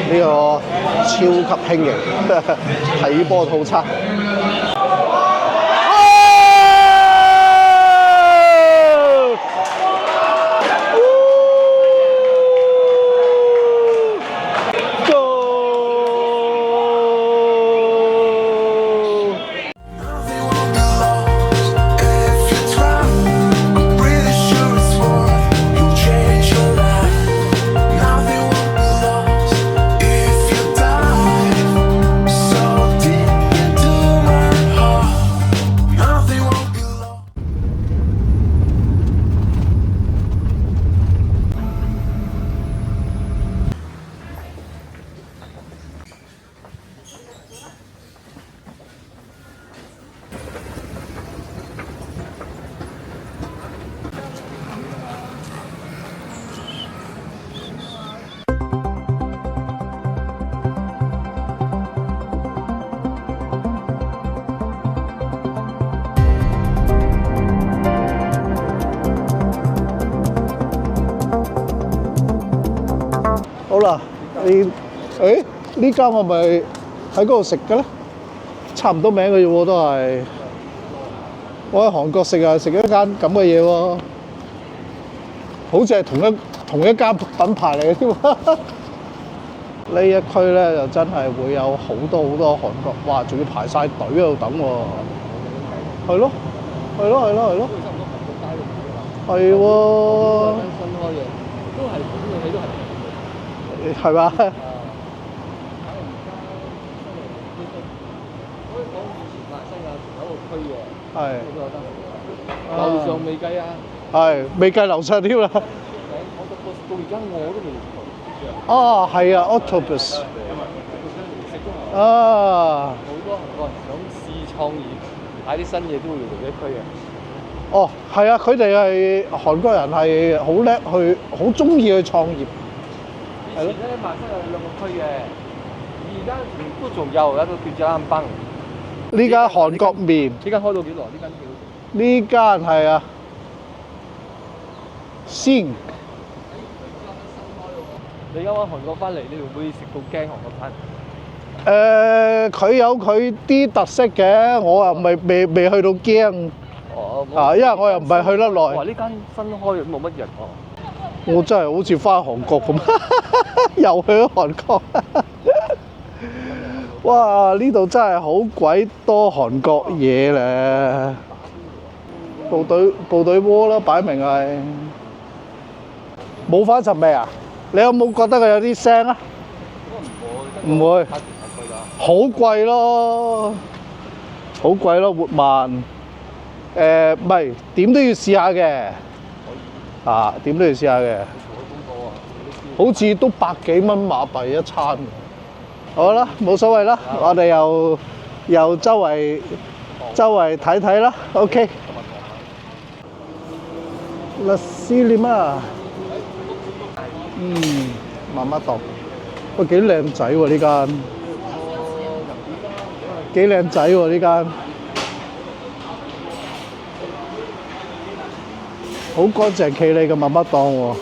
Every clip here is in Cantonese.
呢個超級輕型睇波套餐。好啦，呢間我咪喺嗰度食嘅咧，差唔多名嘅啫喎，都係。我喺韓國食啊，食一間咁嘅嘢喎，好似係同一間品牌嚟嘅添。呢一區咧就真係會有好多韓國，哇！仲要排晒隊喺度等喎。係咯，係咯，係咯，係咯。係喎。新開嘅，都係呢個戲都係。係嘛？係。樓上未計啊？係未計樓上添啦。到而家我都未食。哦，係啊 ，Octopus。啊。好多韓國人想試創業，買啲新嘢都會嚟呢區嘅。哦，係啊，佢哋係韓國人係好叻去，好中意去創業。以前咧，萬新有2個區嘅，而家都仲有一個叫做啱崩。呢間韓國麵。呢間開到幾耐？呢間幾好食？呢間係啊，先。你啱啱韓國翻嚟，你會唔會食到驚韓國餐？佢有佢啲特色嘅，我又未去到驚。哦。啊，因為我又唔係去得耐。哇！呢間新開冇乜人喎。我真係好似翻韓國咁，又去咗韓國。哇！呢度真係好鬼多韓國嘢咧，部隊鍋啦，擺明係冇翻陣味啊！你有冇覺得佢有啲腥啊？唔會，好貴咯，好貴咯，活慢。唔係點都要試下嘅。啊，點都要試下嘅，好似都100幾蚊馬幣一餐。好啦，冇所謂啦，我哋又周圍睇睇啦。OK。辣斯廉啊，媽媽檔，喂幾靚仔喎呢間，幾靚仔喎呢間。好乾淨企理嘅媽媽檔喎。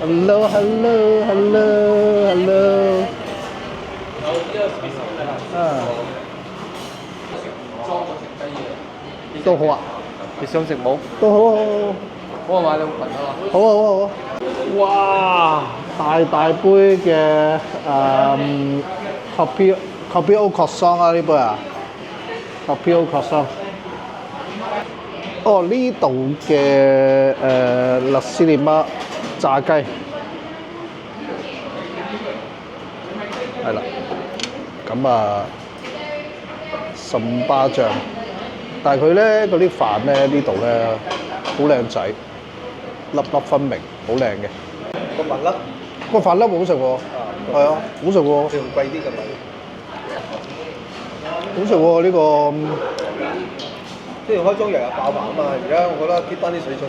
Hello， hello， hello， hello。啊。都好啊。你想食冇？都好好好。幫我買兩份啊嘛。好啊好啊好啊。哇！大杯嘅Coffee au croissant 啊，呢杯啊 ，Coffee au croissant。哦，呢度嘅辣斯廉媽炸雞，係啦，咁啊15巴醬，但係佢咧嗰啲飯咧呢度咧好靚仔，粒粒分明，好靚嘅。個飯粒好食喎，係啊，好食喎。仲貴啲嘅米。好食喎呢個，之前開張日日爆棚啊嘛，而家我覺得 keep 翻啲水準，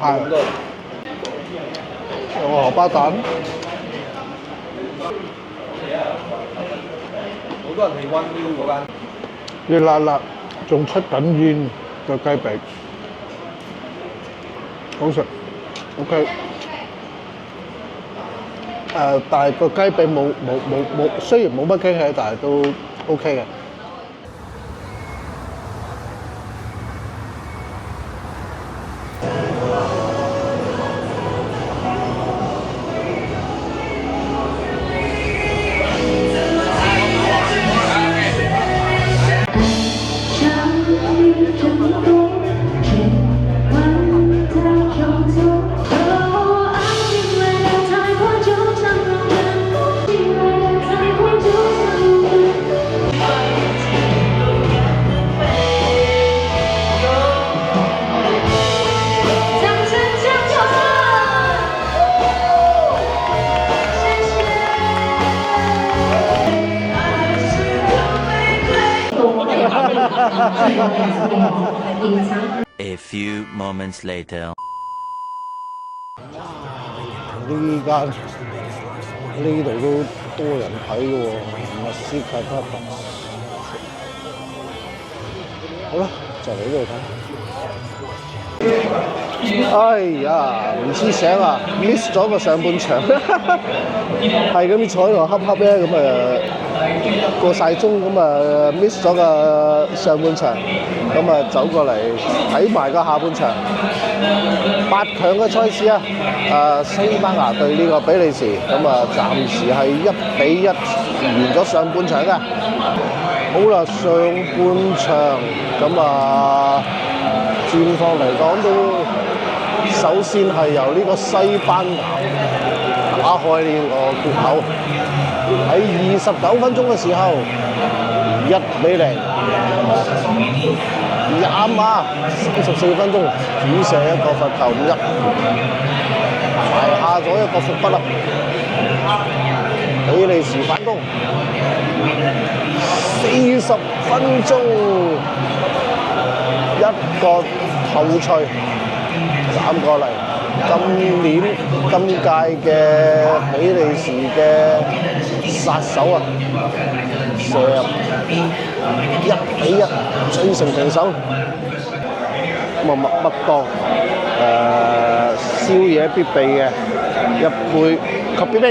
係咁多。有個荷包蛋，好多人係溫嗰間。熱辣辣，仲出緊煙嘅雞髀，好食，OK。但係個雞髀冇，雖然冇乜驚喜，但係都 OK 嘅。A few moments later. 呢度都多人睇嘅喎，密斯卡巴特。好啦，就嚟呢度睇。哎呀，唔知醒啊 ，miss 咗個上半場，係咁坐喺度恰恰咧，咁過晒鐘，咁miss 咗個上半場，咁走過嚟睇埋個下半場。8強嘅賽事啊，西班牙對呢個比利時，暫時係1-1完咗上半場嘅。好啦，上半場戰況嚟講都首先係由呢個西班牙打開呢個缺口，喺29分鐘嘅時候1-0。亞馬34分鐘主射一個罰球5-1，埋下咗一個伏筆啦。比利時反攻，40分鐘一個頭槌斬過嚟。今屆嘅比利時嘅殺手啊，射入1-1追成平手。麥當宵夜必備嘅一杯咖啡冰，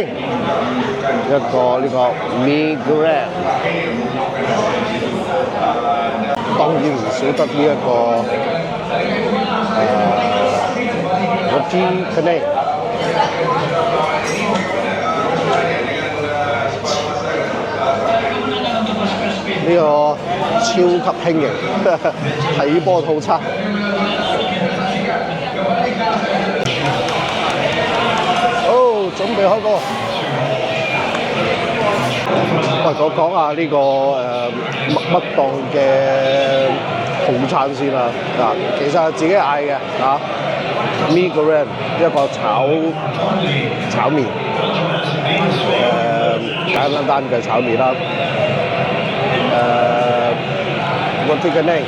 一個呢個 Migran， 當然唔少得呢一個Roti Canai。呢個超級輕型睇波套餐。好，準備開波。喂，我講下呢個麥當嘅套餐先啦。其實係自己嗌嘅Migran 一個炒麵，簡單嘅炒麵啦。Roti Canai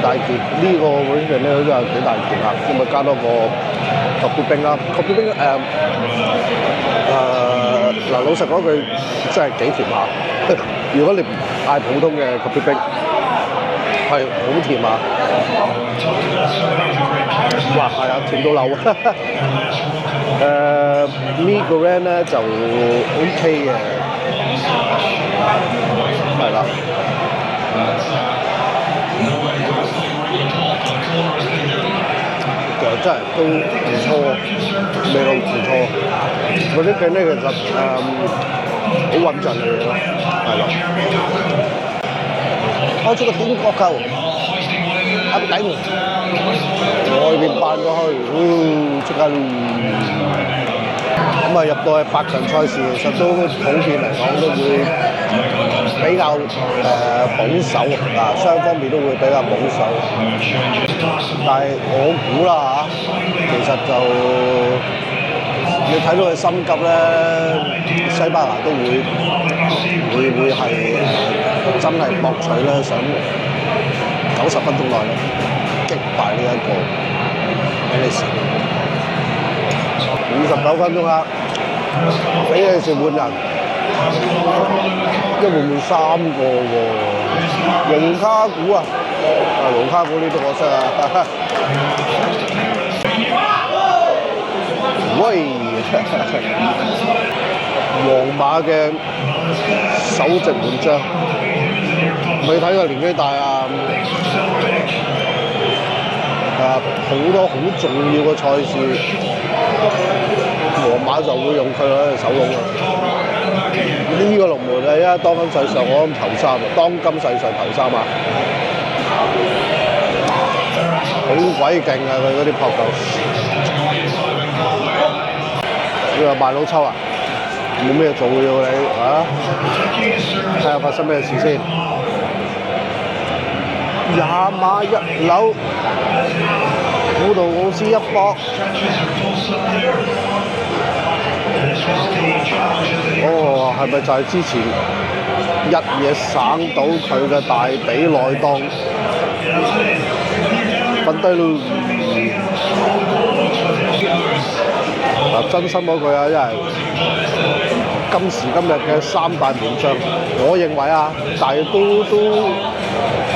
大件，呢個 Roti Canai 好似係幾大件啦，加多個特別冰啦。特別冰老實講句真係幾甜下。如果你唔嗌普通嘅特別冰，係好甜啊！哇，係啊，甜到漏。Migran 咧就 OK 嘅。係啦，其實真係都唔錯，味道唔錯。嗰啲嘅呢其實好穩陣嘅嘢咯，係啦。開出個點角球，一頂，外邊扮過去，即刻入到去8強賽事，其實都普遍嚟講都會比較保守雙方面都會比較保守。但係我估啦其實就你睇到佢心急咧，西班牙都會係真係博取咧，想90分鐘內咧擊敗呢一個比利時。59分鐘啦，比利時換人，一換3個喎，容卡古啊，盧卡古呢都我識啊。喂，皇馬嘅首席門將，未睇佢年紀大啊！好多好重要嘅賽事，皇馬就會用佢喺手籠啊！呢個龍門係啊，當今世上我諗頭三啊，當今世上頭三啊，好鬼勁啊！佢嗰啲撲救，你話賣老抽啊？冇咩做嘅喎你啊！睇下發生咩事先。廿碼一樓，古道奧斯一搏。哦，係咪就係之前一嘢省到佢嘅大髀內檔？瞓低咯！嗱，真心嗰句啊，真係今時今日嘅三大門將，我認為啊，但係都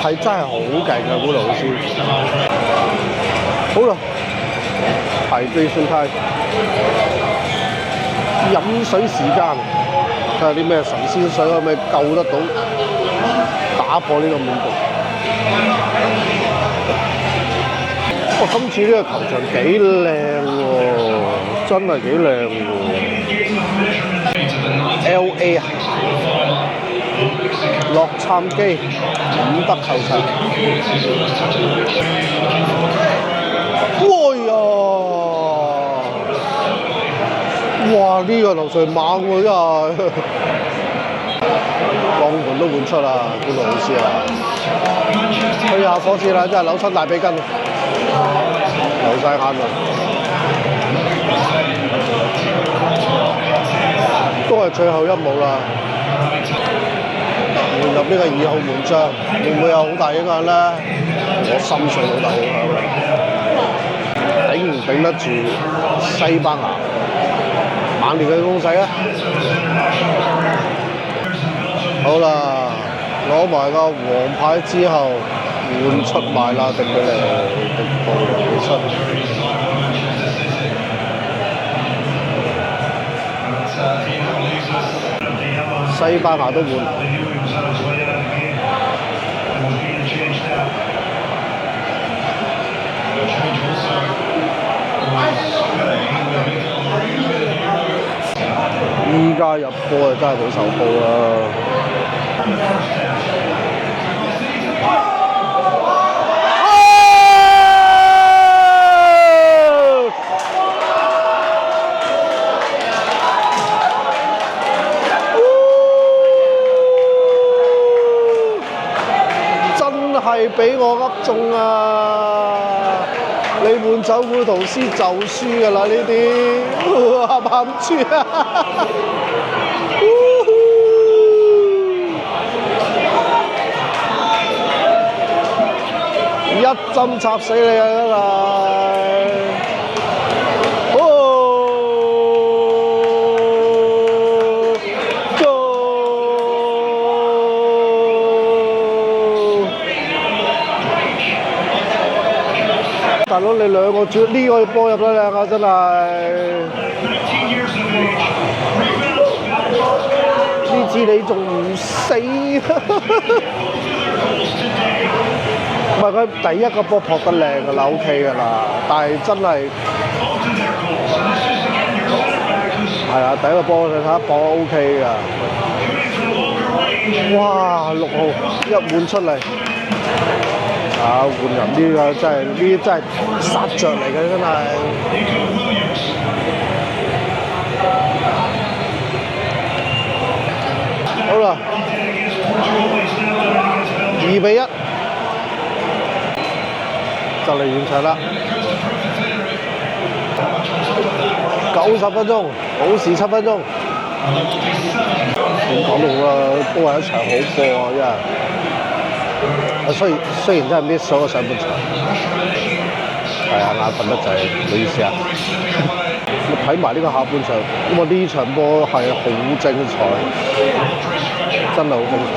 係真係好勁嘅古道奧斯。好啦，排隊算態。飲水時間，睇下啲咩神仙水可唔可以救得到，打破呢個悶局。哇！今次呢個球場幾靚喎，真係幾靚喎。LA 啊，洛杉磯伍德球場。哎呀！哇！呢個流水猛喎真係，鋼盤都換出啦，古道奧斯啊！吹下火箭啦，真係扭親大髀筋，流晒眼淚，都係最後一幕啦。換入呢個2號門將，會唔會有好大影響咧？我深信好大影響，頂唔頂得住西班牙猛烈嘅攻勢啊！好啦，攞埋個黃牌之後，換出埋啦，迪比尼，迪布尼出。西班牙都換。依家入波啊，真係好受波啦！真係俾我噏中啊！你換走古圖斯就輸㗎啦呢啲，冚冚住啊！一針插死你啊！真係，大佬你兩個主呢個波入得靚啊！真係，呢次你仲唔死？唔係佢第一個波撲得靚㗎啦 ，OK 㗎啦，但係真係係啊，第一個波你睇下搏 OK 㗎。哇！6號一換出嚟。啊！換人呢個真係，呢啲真係殺着嚟嘅，真係。好啦，2-1，就嚟完場啦。90分鐘，補時7分鐘。點講都好啦，都係一場好波啊！真係。雖然真係 miss 咗個上半場，係啊，眼瞓得滯，唔好意思啊。我睇埋呢個下半場，咁啊呢場波係好精彩，真係好精彩。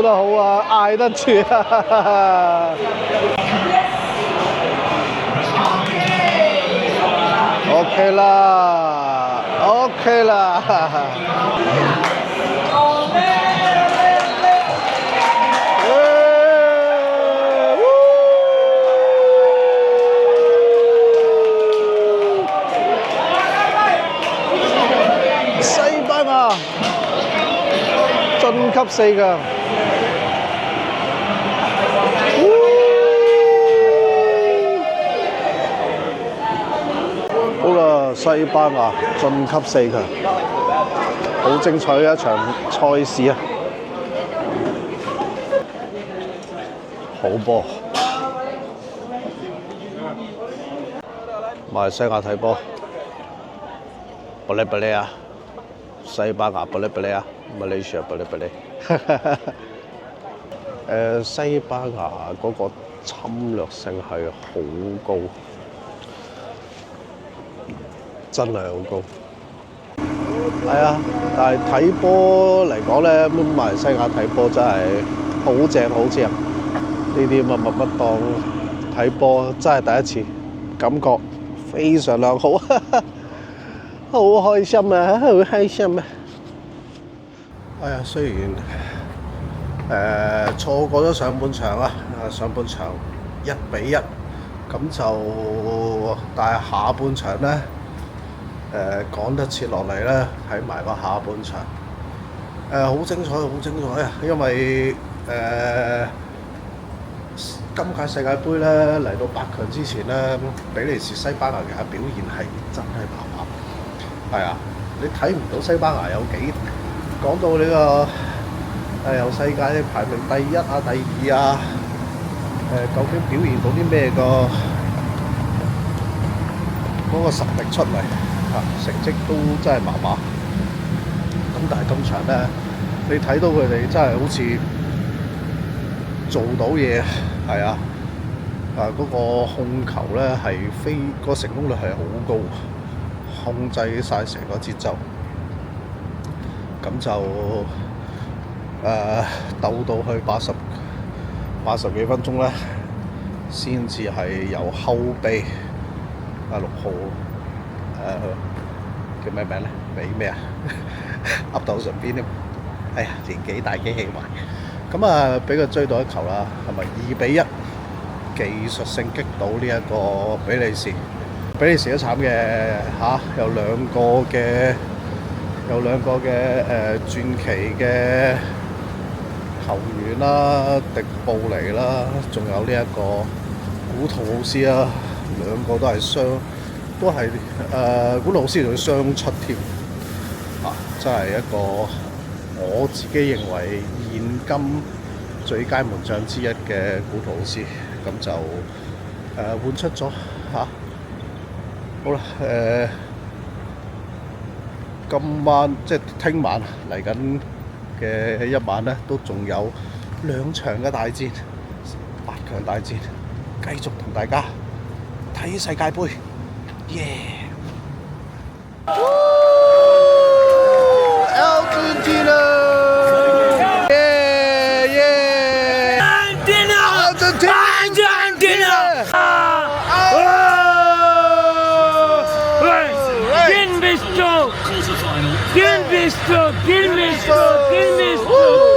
得好啊，嗌得住啊！OK 啦，OK 啦。西班牙晉級4強。好啦，西班牙晉級4強，好精彩嘅一場賽事啊！好波，馬來西亞睇波，不哩不哩啊！西班牙不哩不哩啊，馬來西亞不哩不哩。西班牙嗰個侵略性係好高，真係好高。係啊，但係睇波嚟講咧，馬來西亞睇波真係好正好正。呢啲乜當睇波真係第一次，感覺非常良好，好開心啊！好開心啊！哎呀，雖然錯過咗上半場啊，上半場1-1，咁就但係下半場咧趕得切落嚟咧，睇埋個下半場好精彩，好精彩啊！因為今屆世界盃咧嚟到8強之前咧，比利時、西班牙嘅表現係真係麻麻。係啊，你睇唔到西班牙有幾講到呢個由世界排名第1啊、第2啊，究竟表現到啲咩嗰個實力出嚟啊？成績都真係麻麻。咁但係今場咧，你睇到佢哋真係好似做到嘢。係啊，嗰個控球咧係個成功率係好高，控制晒成個節奏，咁就鬥到去80幾分鐘咧，先至係由後備6號叫咩名咧？俾咩啊？噏到上邊添，哎呀，年紀大機器壞。咁啊，俾佢追到一球啦，係咪2-1技術性擊倒呢一個比利時？比利時都慘嘅嚇，有兩個嘅傳奇嘅球員啦，迪布尼啦，仲有呢一個古圖奧斯啦，兩個都係古圖奧斯仲要雙出添，真係一個我自己認為現今最佳門將之一嘅古圖奧斯，咁就換出咗嚇。好啦，今晚即係聽晚嚟緊嘅一晚咧，都仲有2場嘅大戰，8強大戰，繼續同大家睇世界盃，耶！¿Quién visto?